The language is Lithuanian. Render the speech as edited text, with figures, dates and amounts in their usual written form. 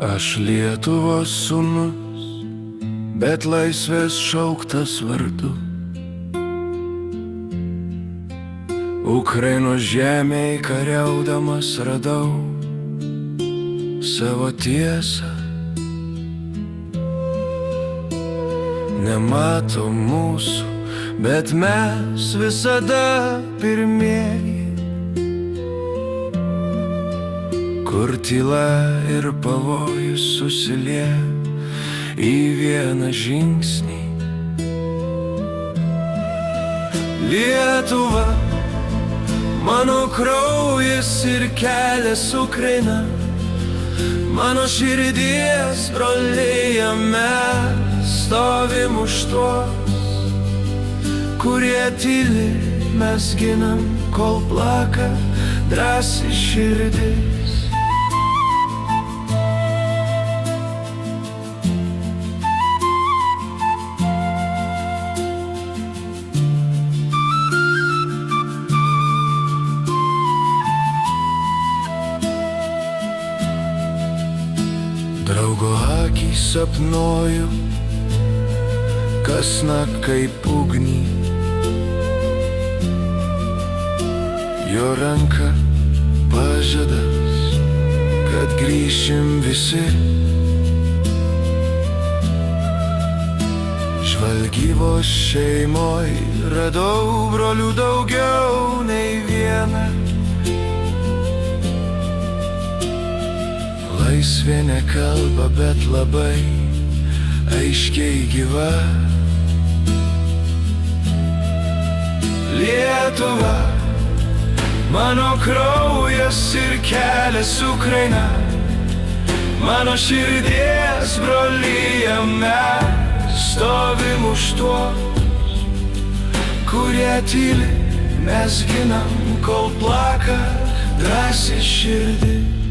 Aš Lietuvos sūnus, bet laisvės šauktas vardu. Ukrainos žemėj kariaudamas radau savo tiesą. Nemato mūsų, bet mes visada pirmieji, kur tyla ir pavojus susilie į vieną žingsnį. Lietuva, mano kraujas ir kelias Ukraina, mano širdies brolija, mes stovim už tuos, kurie tyli, mes ginam, kol plaka drąsi širdis. Draugo akį sapnuoju, kasnakt kaip ugnį, jo ranka pažadas, kad grįšim visi. Žvalgybos šeimoj radau brolių daugiau nei vieną. Laisvė nekalba, bet labai aiškiai gyva. Lietuva, mano kraujas ir kelias Ukraina, mano širdies brolija, mes stovim už tuos, kurie tyli, mes ginam, kol plaka drąsi širdis.